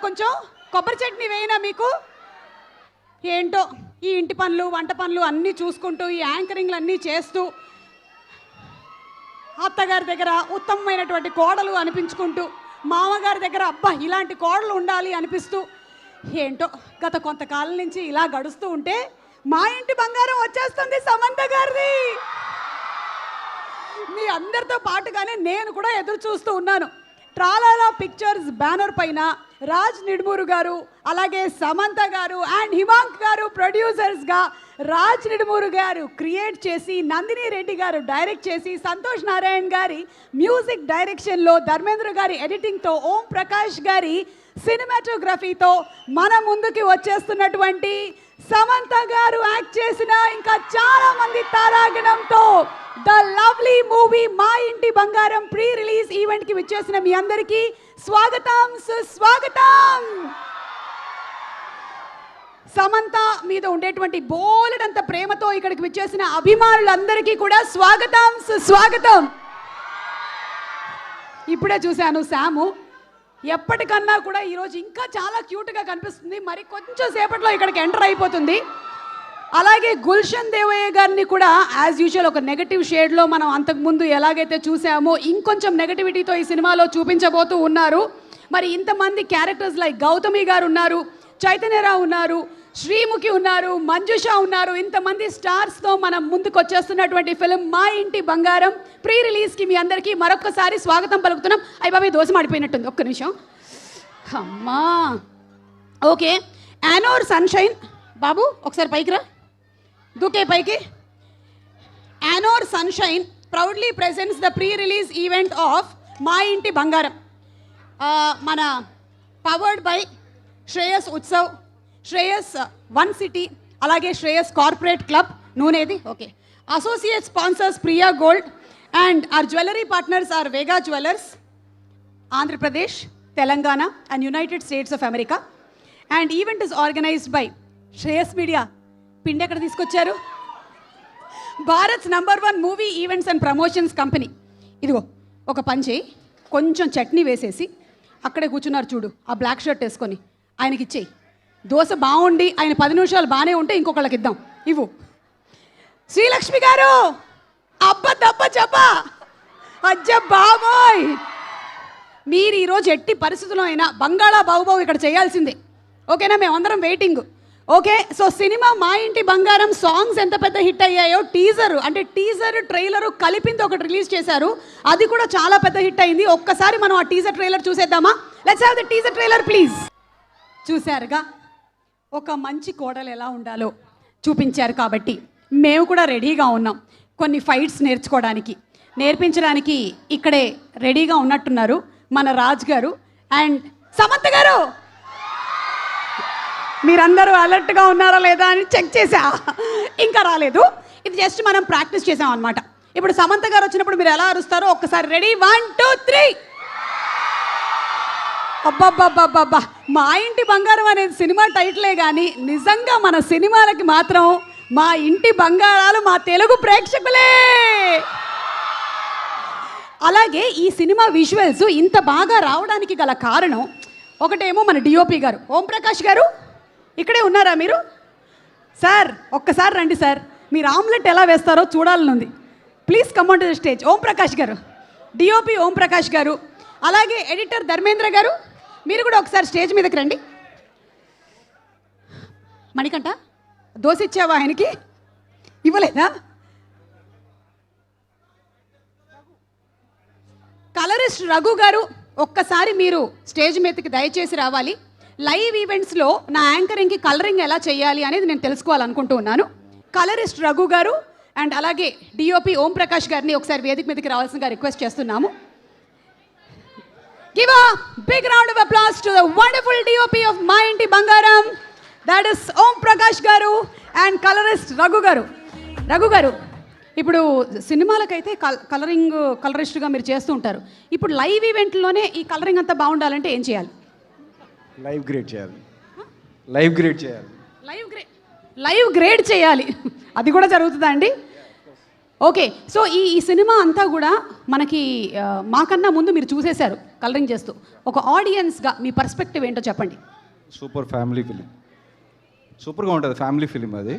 కొంచెం కొబ్బరి చట్నీ వేయినా మీకు? ఏంటో ఈ ఇంటి పనులు వంట పనులు అన్నీ చూసుకుంటూ ఈ యాంకరింగ్లు అన్నీ చేస్తూ అత్తగారి దగ్గర ఉత్తమమైనటువంటి కోడలు అనిపించుకుంటూ మామగారి దగ్గర అబ్బా ఇలాంటి కోడలు ఉండాలి అనిపిస్తూ ఏంటో గత కొంతకాలం నుంచి ఇలా గడుస్తూ ఉంటే మా ఇంటి బంగారం వచ్చేస్తుంది సమంత గారిది. మీ అందరితో పాటుగానే నేను కూడా ఎదురు చూస్తూ ఉన్నాను. ట్రాలాలా పిక్చర్స్ బ్యానర్ పైన రాజ్ నిడుమూరు గారు అలాగే సమంత గారు అండ్ హిమాంక్ గారు ప్రొడ్యూసర్స్గా, రాజ్ నిడుమూరు గారు క్రియేట్ చేసి, నందిని రెడ్డి గారు డైరెక్ట్ చేసి, సంతోష్ నారాయణ్ గారి మ్యూజిక్ డైరెక్షన్లో, ధర్మేంద్ర గారి ఎడిటింగ్తో, ఓం ప్రకాష్ గారి సినిమాటోగ్రఫీతో మన ముందుకి వచ్చేస్తున్నటువంటి సమంత గారు యాక్ట్ చేసిన ఇంకా చాలా మంది తారాగణంతో ద లవ్లీ మూవీ మా ఇంటి బంగారం ప్రీ రిలీజ్ ఈవెంట్ కి విచ్చేసిన మీ అందరికీ స్వాగతం, సుస్వాగతం. సమంత మీద ఉండేటువంటి బోలెడంత ప్రేమతో ఇక్కడికి విచ్చేసిన అభిమానులందరికీ కూడా స్వాగతం, సుస్వాగతం. ఇప్పుడే చూశాను శాము, ఎప్పటికన్నా కూడా ఈరోజు ఇంకా చాలా క్యూట్గా కనిపిస్తుంది. మరి కొంచెం సేపట్లో ఇక్కడికి ఎంటర్ అయిపోతుంది. అలాగే గుల్షన్ దేవయ్య గారిని కూడా యాజ్ యూజువల్ ఒక నెగటివ్ షేడ్లో మనం అంతకుముందు ఎలాగైతే చూసామో ఇంకొంచెం నెగటివిటీతో ఈ సినిమాలో చూపించబోతూ ఉన్నారు. మరి ఇంతమంది క్యారెక్టర్స్ లైక్ గౌతమి గారు ఉన్నారు, చైతన్యరావు ఉన్నారు, శ్రీముఖి ఉన్నారు, మంజుష ఉన్నారు. ఇంతమంది స్టార్స్తో మనం ముందుకు వచ్చేస్తున్నటువంటి ఫిలిం మా ఇంటి బంగారం ప్రీ రిలీజ్కి మీ అందరికీ మరొకసారి స్వాగతం పలుకుతున్నాం. అయ్య బాబాయ్ దోశ మాడిపోయినట్టుంది, ఒక్క నిమిషం. అమ్మా ఓకే. యానోర్ సన్షైన్ బాబు ఒకసారి పైకి రా, దూకే పైకి. యానోర్ sunshine proudly presents the pre release event of Maa ఇంటి బంగారం. మన powered by Shreyas Utsav, Shreyas one city, అలాగే శ్రేయస్ కార్పొరేట్ క్లబ్ నూనేది okay. Associate sponsors Priya gold and our jewellery partners are Vega jewellers, Andhra Pradesh, Telangana and United States of America. And event is organised by Shreyas media. పిండి ఎక్కడ తీసుకొచ్చారు? Bharat's #1 movie events and promotions company. ఇదిగో ఒక పని చేయి, కొంచెం చట్నీ వేసేసి అక్కడే కూర్చున్నారు చూడు ఆ బ్లాక్ షర్ట్ వేసుకొని, ఆయనకి ఇచ్చేయి. దోశ బాగుండి ఆయన 10 నిమిషాలు బాగానే ఉంటే ఇంకొకళ్ళకి ఇద్దాం. ఇవ్వు. శ్రీలక్ష్మి గారు అబ్బ దబ్బ చెప్ప అజ్జ బాబోయ్, మీరు ఈరోజు ఎట్టి పరిస్థితుల్లో అయినా బంగాళా బాబుబాబు ఇక్కడ చేయాల్సిందే. ఓకేనా? మేమందరం వెయిటింగ్. ఓకే, సో సినిమా మా ఇంటి బంగారం సాంగ్స్ ఎంత పెద్ద హిట్ అయ్యాయో, టీజర్ ట్రైలరు కలిపింది ఒకటి రిలీజ్ చేశారు, అది కూడా చాలా పెద్ద హిట్ అయింది. ఒక్కసారి మనం ఆ టీజర్ ట్రైలర్ చూసేద్దామా? Let's have the teaser trailer please. చూశారుగా ఒక మంచి కోడలు ఎలా ఉండాలో చూపించారు. కాబట్టి మేము కూడా రెడీగా ఉన్నాం కొన్ని ఫైట్స్ నేర్పించడానికి ఇక్కడే రెడీగా ఉన్నట్టున్నారు మన రాజ్ గారు అండ్ సమంత గారు. మీరందరూ అలర్ట్గా ఉన్నారా లేదా అని చెక్ చేసా, ఇంకా రాలేదు. ఇది జస్ట్ మనం ప్రాక్టీస్ చేసాం అనమాట. ఇప్పుడు సమంత గారు వచ్చినప్పుడు మీరు ఎలా అరుస్తారో ఒక్కసారి రెడీ 1 2 3. అబ్బబ్బబ్బబ్బబ్బా, మా ఇంటి బంగారం అనేది సినిమా టైటిలే కానీ నిజంగా మన సినిమాలకి మాత్రం మా ఇంటి బంగారాలు మా తెలుగు ప్రేక్షకులే. అలాగే ఈ సినిమా విజువల్స్ ఇంత బాగా రావడానికి గల కారణం ఒకటేమో మన డిఓపి గారు ఓం ప్రకాష్ గారు. ఇక్కడే ఉన్నారా మీరు? సార్ ఒక్కసారి రండి సార్, మీరు ఆమ్లెట్ ఎలా వేస్తారో చూడాలనుంది. Please come on to the stage. Om Prakash garu, DOP ఓం ప్రకాష్ గారు, అలాగే ఎడిటర్ ధర్మేంద్ర గారు, మీరు కూడా ఒకసారి స్టేజ్ మీదకి రండి. మణికంఠ దోశ ఇచ్చావా ఆయనకి? ఇవ్వలేదా? కలరిస్ట్ రఘు గారు ఒక్కసారి మీరు స్టేజ్ మీదకి దయచేసి రావాలి. లైవ్ ఈవెంట్స్లో నా యాంకరింగ్కి కలరింగ్ ఎలా చేయాలి అనేది నేను తెలుసుకోవాలనుకుంటూ ఉన్నాను. కలరిస్ట్ రఘు గారు అండ్ అలాగే డిఓపి ఓం ప్రకాష్ గారిని ఒకసారి వేదిక మీదకి రావాల్సిందిగా రిక్వెస్ట్ చేస్తున్నాము. Give a big round of applause to the wonderful DOP of మా ఇంటి బంగారం, that is ఓం ప్రకాష్ గారు అండ్ కలరిస్ట్ రఘు గారు. రఘు గారు, ఇప్పుడు సినిమాలకైతే కలరిస్ట్గా మీరు చేస్తూ ఉంటారు. ఇప్పుడు లైవ్ ఈవెంట్లోనే ఈ కలరింగ్ అంతా బాగుండాలంటే ఏం చేయాలి? లైవ్ గ్రేడ్ చేయాలి. అది కూడా జరుగుతుందా అండి? ఓకే, సో ఈ సినిమా అంతా కూడా మనకి మాకన్నా ముందు మీరు చూసేశారు. కలరింగ్ చేస్తూ ఒక ఆడియన్స్గా మీ పర్స్పెక్టివ్ ఏంటో చెప్పండి. సూపర్ ఫ్యామిలీ ఫిలిం, సూపర్గా ఉంటుంది ఫ్యామిలీ ఫిలిం అది.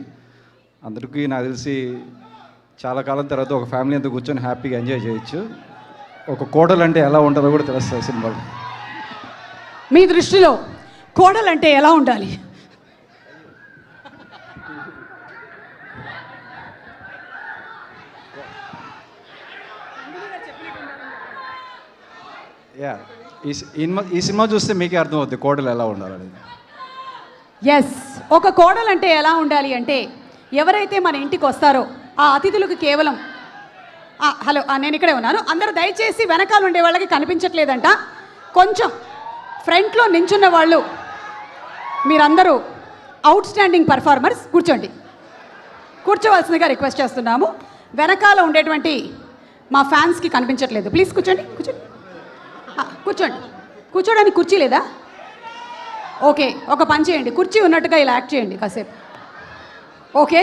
అందరికీ నాకు తెలిసి చాలా కాలం తర్వాత ఒక ఫ్యామిలీ అంతా కూర్చొని హ్యాపీగా ఎంజాయ్ చేయొచ్చు. ఒక కోడలు అంటే ఎలా ఉంటుందో కూడా తెలుస్తుంది సినిమాలో. మీ దృష్టిలో కోడలంటే ఎలా ఉండాలి? యా, ఈ సినిమా చూస్తే మీకే అర్థమవుతుంది కోడలు ఎలా ఉండాలనేది. ఎస్, ఒక కోడలు అంటే ఎలా ఉండాలి అంటే ఎవరైతే మన ఇంటికి వస్తారో ఆ అతిథులకు కేవలం హలో నేను ఇక్కడే ఉన్నాను, అందరూ దయచేసి వెనకాల ఉండే వాళ్ళకి కనిపించట్లేదంట, కొంచెం ఫ్రంట్లో నించున్న వాళ్ళు మీరందరూ అవుట్ స్టాండింగ్ పర్ఫార్మర్స్ కూర్చోవలసిందిగా రిక్వెస్ట్ చేస్తున్నాము. వెనకాల ఉండేటువంటి మా ఫ్యాన్స్కి కనిపించట్లేదు, ప్లీజ్ కూర్చోండి. కూర్చోడానికి కుర్చీ లేదా? ఓకే, ఒక పని చేయండి, కుర్చీ ఉన్నట్టుగా ఇలా యాక్ట్ చేయండి కాసేపు. ఓకే,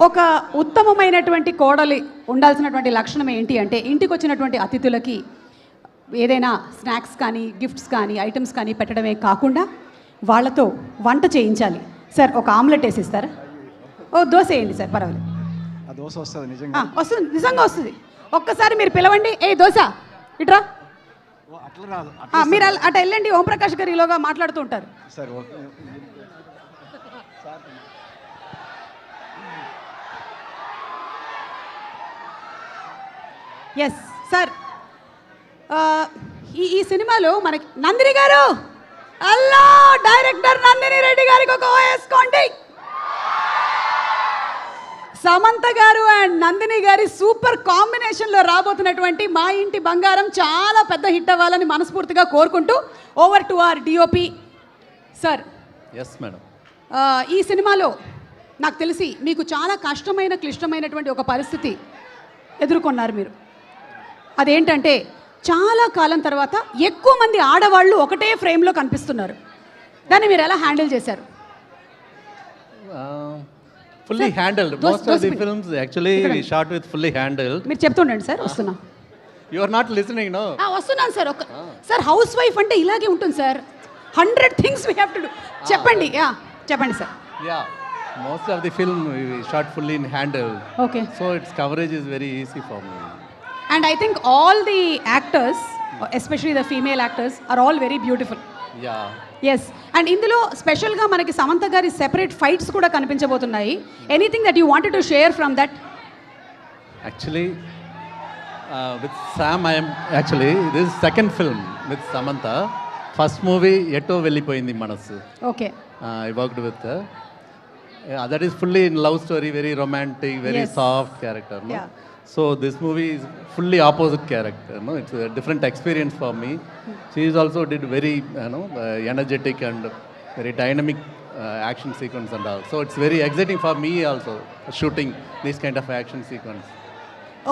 ఒక ఉత్తమమైనటువంటి కోడలి ఉండాల్సినటువంటి లక్షణం ఏంటి అంటే ఇంటికి వచ్చినటువంటి అతిథులకి ఏదైనా స్నాక్స్ కానీ గిఫ్ట్స్ కానీ ఐటమ్స్ కానీ పెట్టడమే కాకుండా వాళ్ళతో వంట చేయించాలి. సార్ ఒక ఆమ్లెట్ వేసిస్తారా? ఓ దోశ వేయండి సార్, పర్వాలేదు. ఆ దోశ వస్తుంది నిజంగా? వస్తుంది, నిజంగా వస్తుంది. ఒక్కసారి మీరు పిలవండి, ఏ దోశ ఇట్రా. అట్లా రాదు, మీరు అటు వెళ్ళండి, ఓంప్రకాష్ గారు ఈలోగా మాట్లాడుతూ ఉంటారు. సరే ఓకే. ఎస్ సార్, ఈ సినిమాలో మనకి నందిని గారు, అల్లా డైరెక్టర్ నందిని రెడ్డి గారికి ఒక వేసుకోండి. సమంత గారు అండ్ నందిని గారి సూపర్ కాంబినేషన్లో రాబోతున్నటువంటి మా ఇంటి బంగారం చాలా పెద్ద హిట్ అవ్వాలని మనస్ఫూర్తిగా కోరుకుంటూ over to R DOP sir. Yes madam. ఈ సినిమాలో నాకు తెలిసి మీకు చాలా కష్టమైన క్లిష్టమైనటువంటి ఒక పరిస్థితి ఎదుర్కొన్నారు మీరు. అదేంటంటే చాలా కాలం తర్వాత ఎక్కువ మంది ఆడవాళ్ళు ఒకటే ఫ్రేమ్లో కనిపిస్తున్నారు. దాన్ని మీరు ఎలా హ్యాండిల్ చేశారు? Fully handled. Most of the films actually we shot with fully handled. మీరు చెప్తుండండి సార్, వస్తున్నా. You are not listening, no? వస్తున్నాను సార్. సార్ హౌస్ వైఫ్ అంటే ఇలాగే ఉంటుంది sir, 100 things we have to do. చెప్పండి, చెప్పండి sir. Yeah, most of the film we shot fully in handled. Okay. So its coverage is very easy for me. And I think all the actors, especially the female actors, are all very beautiful. Yeah. Yes, and ఇందులో స్పెషల్గా మనకి సమంత గారి separate fights కూడా కనిపించబోతున్నాయి. Anything that you wanted to share from that? Actually, with Sam, this is second film with Samantha. First movie, Etto Vellipoyindi Manasu. Okay. I worked with her. That is fully in love story, very romantic, very Yes. soft character. No? Yeah. So this movie is fully opposite character. No, it's a different experience for me. She is also did very energetic and very dynamic action sequence and all. So it's very exciting for me also shooting this kind of action sequence.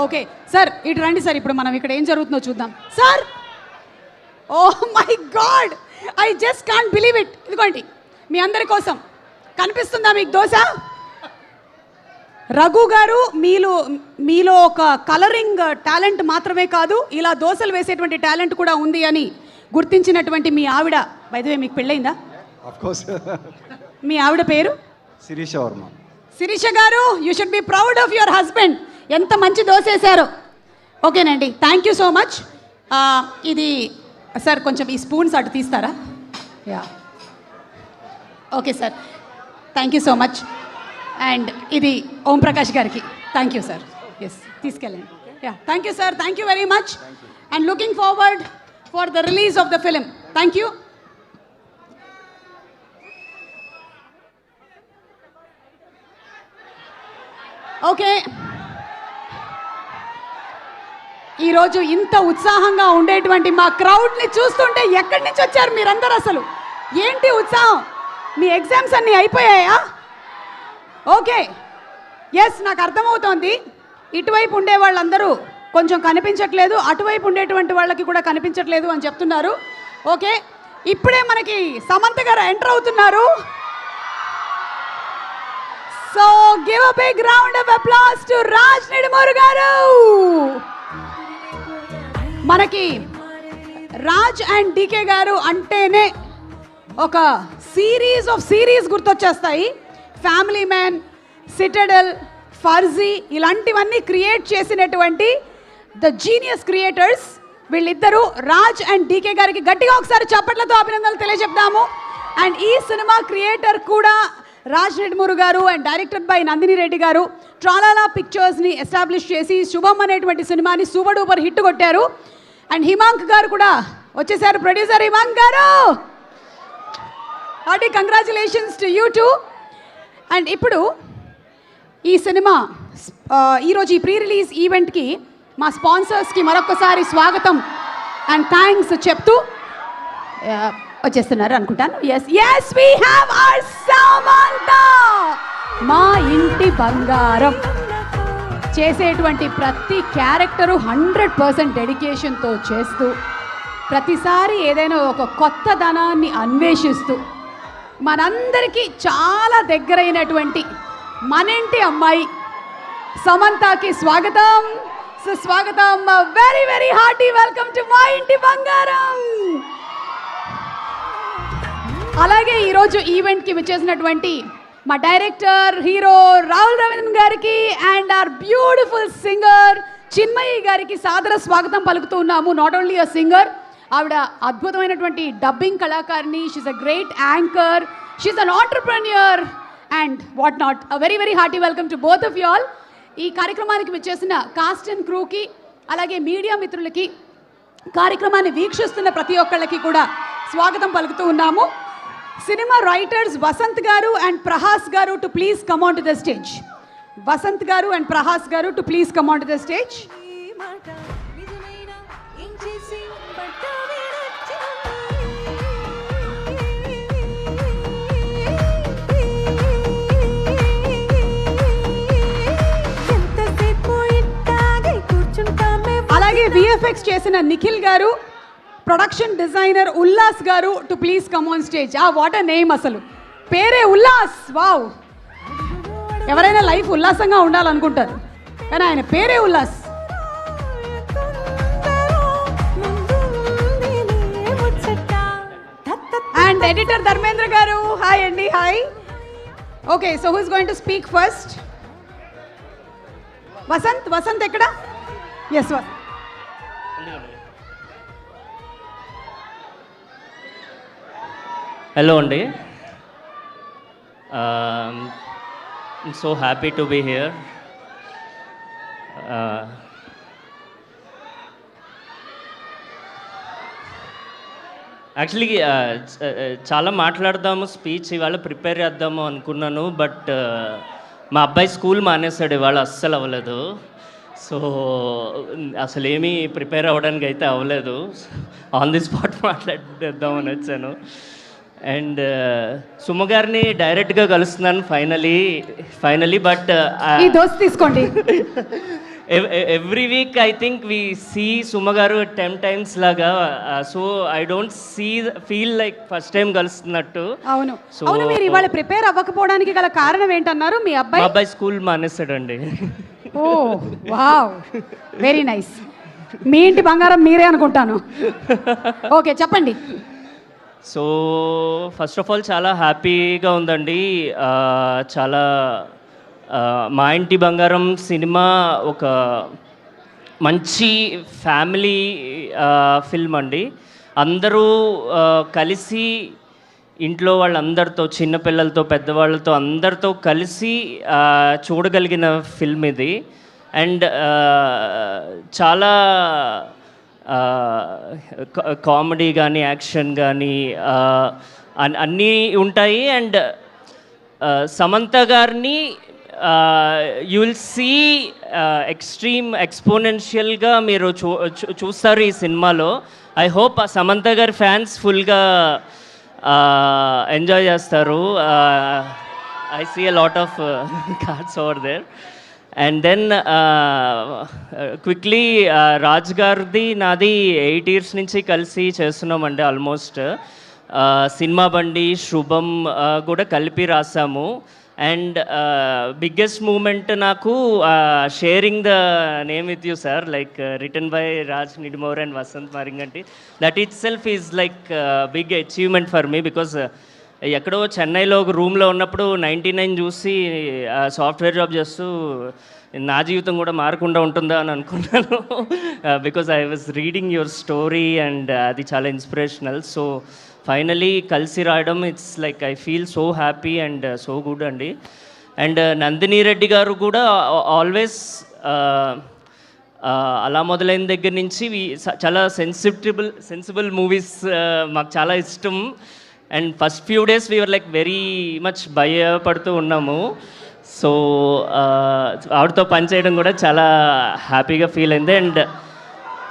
Okay sir, ఇటు రండి sir. ఇప్పుడు మనం ఇక్కడ ఏం జరుగుతుందో చూద్దాం sir. Oh my god, I just can't believe it. ఇదిగోండి మీ అందరి కోసం కనిపిస్తుందా మీకు దోశ? రఘు గారు, మీలో ఒక కలరింగ్ టాలెంట్ మాత్రమే కాదు, ఇలా దోశలు వేసేటువంటి టాలెంట్ కూడా ఉంది అని గుర్తించినటువంటి మీ ఆవిడ, బై ది వే మీకు పెళ్ళయిందా? Of course. మీ ఆవిడ పేరు శిరీష వర్మ. శిరీష గారు, you should be proud of your husband. ఎంత మంచి దోశ వేశారు. ఓకేనండి, థ్యాంక్ యూ సో మచ్. ఇది సార్ కొంచెం ఈ స్పూన్స్ అటు తీస్తారా? Yeah, okay sir, thank you so much. And ఇది ఓంప్రకాష్ గారికి థ్యాంక్ యూ సార్. ఎస్, తీసుకెళ్ళండి. Yeah, thank you sir, thank you very much. And looking forward for the release of the film. Thank you. Okay, ఈరోజు ఇంత ఉత్సాహంగా ఉండేటువంటి మా క్రౌడ్ని చూస్తుంటే ఎక్కడి నుంచి వచ్చారు మీరందరూ? అసలు ఏంటి ఉత్సాహం? మీ ఎగ్జామ్స్ అన్నీ అయిపోయాయా? ఓకే, ఎస్, నాకు అర్థమవుతోంది. ఇటువైపు ఉండే వాళ్ళందరూ కొంచెం కనిపించట్లేదు, అటువైపు ఉండేటువంటి వాళ్ళకి కూడా కనిపించట్లేదు అని చెప్తున్నారు. ఓకే, ఇప్పుడే మనకి సమంత గారు ఎంటర్ అవుతున్నారు. So give a big round of applause to Raj Nidumoru garu. మనకి రాజ్ అండ్ డీకే గారు అంటేనే ఒక సిరీస్ గుర్తొచ్చేస్తాయి. ఫ్యామిలీ మ్యాన్, సిటడెల్, ఫర్జీ ఇలాంటివన్నీ క్రియేట్ చేసినటువంటి ద జీనియస్ క్రియేటర్స్ వీళ్ళిద్దరూ. రాజ్ అండ్ డీకే గారికి గట్టిగా ఒకసారి చప్పట్లతో అభినందనలు తెలియజెప్దాము. అండ్ ఈ సినిమా క్రియేటర్ కూడా రాజ్ రెడ్మూరు గారు and directed by Nandini Reddy గారు. ట్రాలాలా పిక్చర్స్ని ఎస్టాబ్లిష్ చేసి శుభం అనేటువంటి సినిమాని సూపర్ డూపర్ హిట్ కొట్టారు. అండ్ హిమాంక్ గారు కూడా వచ్చేసారు, ప్రొడ్యూసర్ హిమాంక్ గారు. Hearty congratulations to you two. And ఇప్పుడు ఈ సినిమా ఈరోజు ఈ ప్రీ రిలీజ్ ఈవెంట్కి మా స్పాన్సర్స్కి మరొకసారి స్వాగతం అండ్ థ్యాంక్స్ చెప్తూ వచ్చేస్తున్నారు అనుకుంటాను. Yes we have our Samantha, మా ఇంటి బంగారం. చేసేటువంటి ప్రతి క్యారెక్టరు 100% డెడికేషన్తో చేస్తూ ప్రతిసారి ఏదైనా ఒక కొత్త ధనాన్ని అన్వేషిస్తూ మనందరికీ చాలా దగ్గరైనటువంటి మనింటి అమ్మాయి సమంతకి స్వాగతం, సుస్వాగతం. Very very hearty welcome to మా ఇంటి బంగారం. అలాగే ఈరోజు ఈవెంట్కి విచ్చేసినటువంటి మా డైరెక్టర్ హీరో రాహుల్ రవీంద్రన్ గారికి and our beautiful singer Chinmayi గారికి సాదర స్వాగతం పలుకుతూ ఉన్నాము. నాట్ ఓన్లీ అ సింగర్, ఆవిడ అద్భుతమైనటువంటి డబ్బింగ్ కళాకారిణి. She's a great anchor, she's an entrepreneur and what not. A very very hearty welcome to both of you all. ఈ కార్యక్రమానికి విచ్చేసిన కాస్ట్ అండ్ క్రూకి, అలాగే మీడియా మిత్రులకి, కార్యక్రమాన్ని వీక్షిస్తున్న ప్రతి ఒక్కళ్ళకి కూడా స్వాగతం పలుకుతూ ఉన్నాము. సినిమా రైటర్స్ వసంత్ గారు అండ్ ప్రహాస్ గారు to please come on to the stage. Vasanth గారు అండ్ ప్రహాస్ గారు to please come on to the stage. అలాగే విఎఫ్ఎక్స్ చేసిన నిఖిల్ గారు, ప్రొడక్షన్ డిజైనర్ ఉల్లాస్ గారు to please come on stage. What a name, అసలు పేరే ఉల్లాస్. వావ్, ఎవరైనా లైఫ్ ఉల్లాసంగా ఉండాలనుకుంటారు కానీ ఆయన పేరే ఉల్లాస్. అండ్ ఎడిటర్ ధర్మేంద్ర గారు, హాయ్ అండి. Hi. Okay, so who is going to speak first? Vasanth. Vasanth ఎక్కడ? ఎస్ వసంత్. హలో అండి, I'm so happy to be here. Actually చాలా మాట్లాడదాము, స్పీచ్ ఇవాళ ప్రిపేర్ చేద్దాము అనుకున్నాను. బట్ మా అబ్బాయి స్కూల్ మానేశాడు ఇవాళ, అస్సలు అవ్వలేదు. సో అసలు ఏమీ ప్రిపేర్ అవ్వడానికి అయితే అవ్వలేదు. ఆన్ ది స్పాట్ మాట్లాడేద్దామని వచ్చాను. అండ్ సుమ గారిని డైరెక్ట్గా కలుస్తున్నాను ఫైనలీ. బట్ ఈ దోస్త్ తీసుకోండి. Every week I think we see Suma garu 10 times లాగా. So I don't feel like first time కలుస్తున్నట్టు. అవును. అవును, మీరు ఇవాళ ప్రిపేర్ అవ్వకపోవడానికి గల కారణం ఏంటన్నారు? మీ అబ్బాయి స్కూల్ మానేస్తాడండి. ఓ వావ్, వెరీ నైస్. మీ ఇంటి బంగారం మీరే అనుకుంటాను. ఓకే, చెప్పండి. సో ఫస్ట్ ఆఫ్ ఆల్ చాలా హ్యాపీగా ఉందండి. చాలా మా ఇంటి బంగారం సినిమా ఒక మంచి ఫ్యామిలీ ఫిల్మ్ అండి. అందరూ కలిసి ఇంట్లో వాళ్ళందరితో, చిన్నపిల్లలతో, పెద్దవాళ్ళతో అందరితో కలిసి చూడగలిగిన ఫిల్మ్ ఇది. అండ్ చాలా కామెడీ కానీ, యాక్షన్ కానీ అన్నీ ఉంటాయి. అండ్ సమంత గారిని యూ విల్ సీ ఎక్స్ట్రీమ్ ఎక్స్పోనెన్షియల్గా మీరు చూస్తారు ఈ సినిమాలో. ఐ హోప్ సమంత గారి ఫ్యాన్స్ ఫుల్గా ఎంజాయ్ చేస్తారు. I see a lot of cards over there. And then quickly Raj గారిది నాది 8 years నుంచి కలిసి చేస్తున్నామండి ఆల్మోస్ట్. సినిమా బండి, శుభం కూడా కలిపి రాసాము. అండ్ బిగ్గెస్ట్ మూమెంట్ నాకు sharing the name with you sir, like written by Raj Nidimoru and Vasanth Maringanti. That itself is like big achievement for me, because ఎక్కడో చెన్నైలో ఒక రూమ్లో ఉన్నప్పుడు 99 చూసి సాఫ్ట్వేర్ జాబ్ చేస్తూ నా జీవితం కూడా మారకుండా ఉంటుందా అని అనుకున్నాను. Because I was reading your story and అది చాలా ఇన్స్పిరేషనల్. సో ఫైనలీ కలిసి రాయడం, it's like I feel so happy and so good అండి. అండ్ నందిని రెడ్డి గారు కూడా ఆల్వేస్ అలా మొదలైన దగ్గర నుంచి చాలా సెన్సిబుల్ మూవీస్ మాకు చాలా ఇష్టం. And first few days we are like very much భయపడుతూ ఉన్నాము. సో ఆవిడతో పనిచేయడం కూడా చాలా హ్యాపీగా ఫీల్ అయింది. And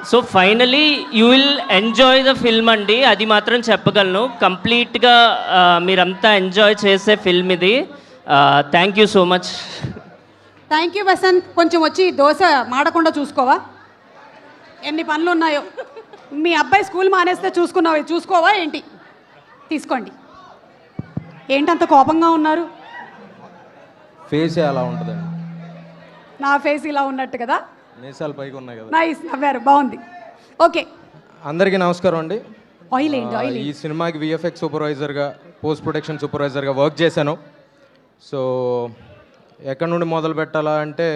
so finally you will enjoy the film అండి, అది మాత్రం చెప్పగలను. కంప్లీట్గా మీరంతా ఎంజాయ్ చేసే ఫిల్మ్ ఇది. Thank you so much. Thank you Vasanth. కొంచెం వచ్చి దోశ మాడకుండా చూసుకోవా, ఎన్ని పనులు ఉన్నాయో. మీ అబ్బాయి స్కూల్ మానేస్తే చూసుకోవా ఏంటి? తీసుకోండి. ఏంటంత కోపంగా ఉన్నారు? ఫేసే అలా ఉంటుందండి. నా ఫేస్ ఇలా ఉన్నట్టు కదా, మీసాలు పైకి ఉన్నాయి కదా. నైస్, నవ్వారు, బాగుంది. ఓకే, అందరికీ నమస్కారం అండి. ఆయిల్ ఏంటి? ఆయిల్ ఈ సినిమాకి విఎఫ్ఎక్స్ సూపర్వైజర్గా, పోస్ట్ ప్రొడక్షన్ సూపర్వైజర్గా వర్క్ చేశాను. సో ఎక్కడి నుండి మొదలు పెట్టాలా అంటే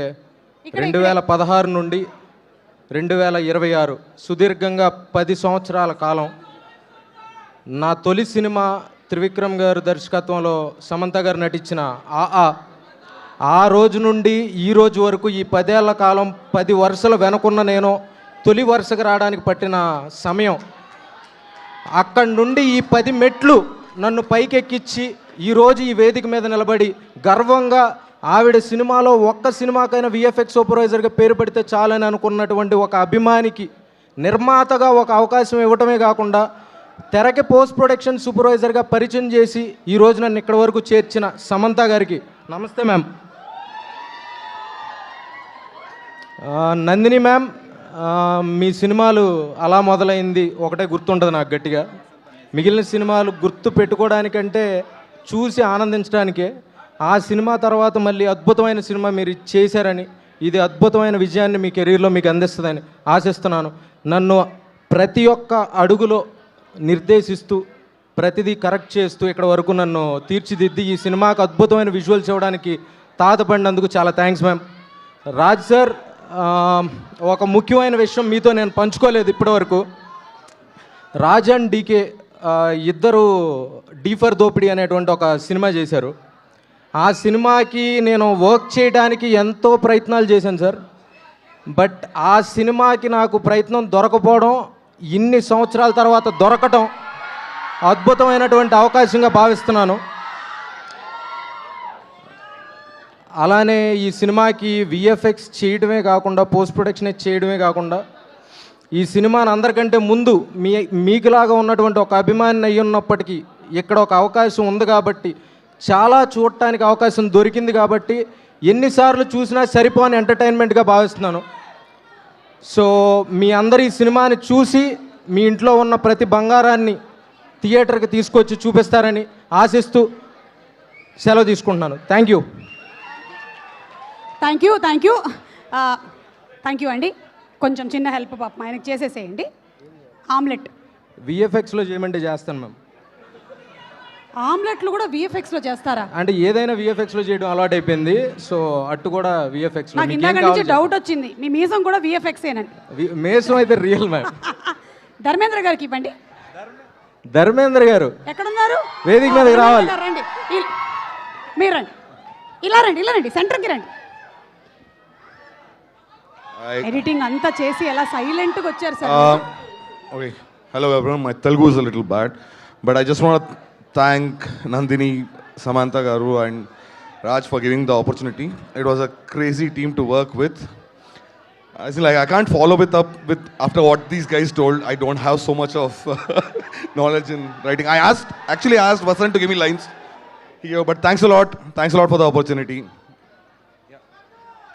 2016 నుండి 2026 సుదీర్ఘంగా 10 సంవత్సరాల కాలం నా తొలి సినిమా త్రివిక్రమ్ గారు దర్శకత్వంలో సమంత గారు నటించిన ఆ రోజు నుండి ఈ రోజు వరకు ఈ 10 ఏళ్ల కాలం 10 వరుసల వెనుకున్న నేను తొలి వరుసకు రావడానికి పట్టిన సమయం, అక్కడి నుండి ఈ 10 మెట్లు నన్ను పైకెక్కించి ఈరోజు ఈ వేదిక మీద నిలబడి గర్వంగా ఆవిడ సినిమాలో ఒక్క సినిమాకైనా విఎఫ్ఎక్స్ సూపర్వైజర్గా పేరు పెడితే చాలని అనుకున్నటువంటి ఒక అభిమానికి నిర్మాతగా ఒక అవకాశం ఇవ్వటమే కాకుండా తెరకి పోస్ట్ ప్రొడక్షన్ సూపర్వైజర్గా పరిచయం చేసి ఈరోజు నన్ను ఇక్కడి వరకు చేర్చిన సమంత గారికి నమస్తే మ్యామ్. నందిని మ్యామ్, మీ సినిమాలు అలా మొదలైంది ఒకటే గుర్తుంటుంది నాకు గట్టిగా. మిగిలిన సినిమాలు గుర్తు పెట్టుకోవడానికంటే చూసి ఆనందించడానికే. ఆ సినిమా తర్వాత మళ్ళీ అద్భుతమైన సినిమా మీరు చేశారని, ఇది అద్భుతమైన విజయాన్ని మీ కెరీర్లో మీకు అందిస్తుందని ఆశిస్తున్నాను. నన్ను ప్రతి ఒక్క అడుగులో నిర్దేశిస్తూ ప్రతిదీ కరెక్ట్ చేస్తూ ఇక్కడ వరకు నన్ను తీర్చిదిద్ది ఈ సినిమాకు అద్భుతమైన విజువల్స్ ఇవ్వడానికి తాతపడినందుకు చాలా థ్యాంక్స్ మ్యామ్. రాజ్ సార్, ఒక ముఖ్యమైన విషయం మీతో నేను పంచుకోలేదు ఇప్పటివరకు. రాజ్ అండ్ డీకే ఇద్దరు డీ ఫర్ దోపిడీ అనేటువంటి ఒక సినిమా చేశారు. ఆ సినిమాకి నేను వర్క్ చేయడానికి ఎంతో ప్రయత్నాలు చేశాను సార్. బట్ ఆ సినిమాకి నాకు ప్రయత్నం దొరకపోవడం, ఇన్ని సంవత్సరాల తర్వాత దొరకటం అద్భుతమైనటువంటి అవకాశంగా భావిస్తున్నాను. అలానే ఈ సినిమాకి విఎఫ్ఎక్స్ చేయడమే కాకుండా, పోస్ట్ ప్రొడక్షన్ చేయడమే కాకుండా, ఈ సినిమాని అందరికంటే ముందు మీకులాగా ఉన్నటువంటి ఒక అభిమాని అయ్యి ఉన్నప్పటికీ ఇక్కడ ఒక అవకాశం ఉంది కాబట్టి, చాలా చూడటానికి అవకాశం దొరికింది కాబట్టి ఎన్నిసార్లు చూసినా సరిపోని ఎంటర్టైన్మెంట్గా భావిస్తున్నాను. సో మీ అందరు ఈ సినిమాని చూసి మీ ఇంట్లో ఉన్న ప్రతి బంగారాన్ని థియేటర్కి తీసుకొచ్చి చూపిస్తారని ఆశిస్తూ సెలవు తీసుకుంటున్నాను. Thank you. Thank you, thank you, thank you అండి. కొంచెం చిన్న హెల్ప్ పాపం ఆయనకు చేసేసేయండి. ఆమ్లెట్ విఎఫ్ఎక్స్లో చేయమంటే చేస్తాను మ్యామ్. ఆమ్లెట్లు కూడా విఎఫ్ఎక్స్లో చేస్తారా? అంటే ఏదైనా విఎఫ్ఎక్స్లో చేయడం అలవాటు అయిపోయింది. సో అట్టు కూడా విఎఫ్ఎక్స్లో. నాకు ఇందాక నుంచి డౌట్ వచ్చింది, మీ మీసం కూడా విఎఫ్ఎక్సేనండి. మేసం అయితే రియల్ మ్యామ్. ధర్మేంద్ర గారికి ఇవ్వండి. ధర్మేంద్ర గారు ఎక్కడున్నారు? వేదిక మీదకి రావాలి. రండి, మీరు రండి, ఇలా రండి, ఇలా రండి, సెంటర్కి రండి. ఎడిటింగ్ అంతా చేసి ఎలా సైలెంట్గా వచ్చారు sir. Okay. Hello everyone. My Telugu is a little bad, but I just want to thank Nandini, Samantha Garu and Raj for giving the opportunity. It was a crazy team to work with. I feel like I can't follow it up with after what these guys told. I don't have so much of knowledge in writing. I asked Vasant to give me lines here, but thanks a lot for the opportunity.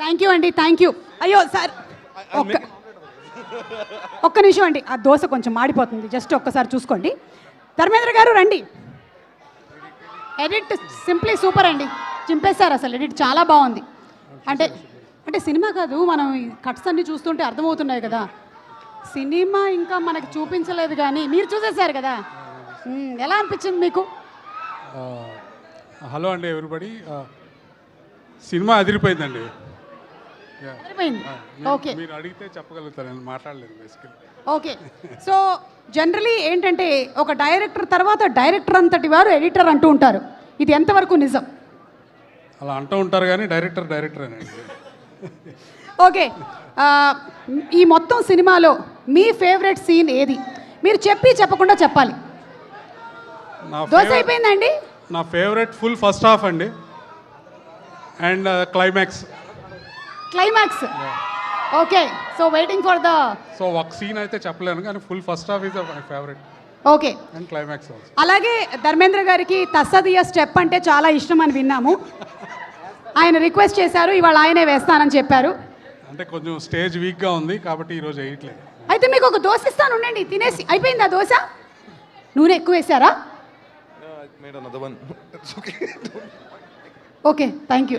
Thank you అండి, thank you. అయ్యో sir, ఒక్క నిమిషం అండి, ఆ దోశ కొంచెం మాడిపోతుంది, just ఒక్కసారి చూసుకోండి. ధర్మేంద్ర గారు రండి. ఎడిట్ సింప్లీ సూపర్ అండి. చింపేశారు అసలు ఎడిట్ చాలా బాగుంది. అంటే అంటే సినిమా కాదు, మనం ఈ కట్స్ అన్ని చూస్తుంటే అర్థమవుతున్నాయి కదా. సినిమా ఇంకా మనకి చూపించలేదు కానీ మీరు చూసేశారు కదా. ఎలా అనిపించింది మీకు? హలో అండి ఎవ్రీబడి. సినిమా అదిరిపోయిందండి. సరిపోయింది. ఓకే మీరు అడిగితే చెప్పగలుగుతాను, నేను మాట్లాడలేదు బేసికలీ. ఓకే. సో జనరలీ ఏంటంటే ఒక డైరెక్టర్ తర్వాత డైరెక్టర్ అంతటి వారు ఎడిటర్ అంటూ ఉంటారు. ఇది ఎంతవరకు నిజం? అలా అంటూ ఉంటారు కానీ డైరెక్టర్ అండి. ఓకే. ఈ మొత్తం సినిమాలో మీ ఫేవరెట్ సీన్ ఏది? మీరు చెప్పకుండా చెప్పాలి. దోశ అయిపోయిందండి. నా ఫేవరెట్ ఫుల్ ఫస్ట్ హాఫ్ అండి, and climax. Okay. So waiting for the. So ఒక సీన్ అయితే చెప్పలేను కానీ full first half is my favourite okay. And climax also. అలాగే ధర్మేంద్ర గారికి తస్సదియ స్టెప్ అంటే చాలా ఇష్టం అని విన్నాము. ఆయన రిక్వెస్ట్ చేశారు, ఇవాళ ఆయనే వేస్తానని చెప్పారు. అంటే కొంచెం స్టేజ్ వీక్గా ఉంది కాబట్టి ఈరోజు వేయట్లేదు. అయితే మీకు ఒక దోశ ఇస్తాను, ఉండండి. తినేసి అయిపోయిందా దోశ? నూనె ఎక్కువ వేశారా? Okay, thank you.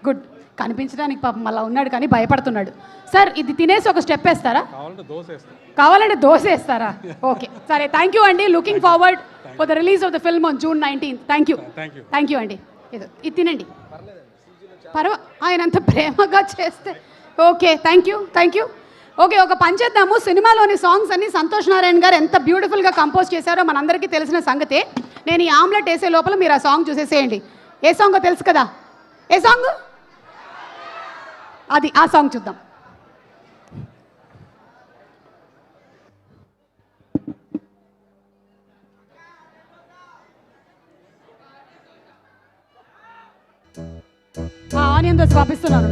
గుడ్. కనిపించడానికి పాపం మళ్ళీ ఉన్నాడు కానీ భయపడుతున్నాడు. సార్ ఇది తినేసి ఒక స్టెప్ వేస్తారా? కావాలంటే దోశ వేస్తారా? ఓకే సరే, థ్యాంక్ యూ అండి. Looking forward for the release of the film on June 19th. Thank you అండి. ఇది తినండి. ఆయన అంత ప్రేమగా చేస్తే ఓకే. Thank you. ఓకే, ఒక పని చేద్దాము. సినిమాలోని సాంగ్స్ అన్ని సంతోష్ నారాయణ గారు ఎంత బ్యూటిఫుల్గా కంపోజ్ చేశారో మనందరికీ తెలిసిన సంగతే. నేను ఈ ఆమ్లెట్ వేసే లోపల మీరు ఆ సాంగ్ చూసేసేయండి. ఏ సాంగో తెలుసు కదా? ఏ సాంగ్ అది? ఆ సాంగ్ చూద్దాం. ఆనియన్ దోశ పంపిస్తున్నాను.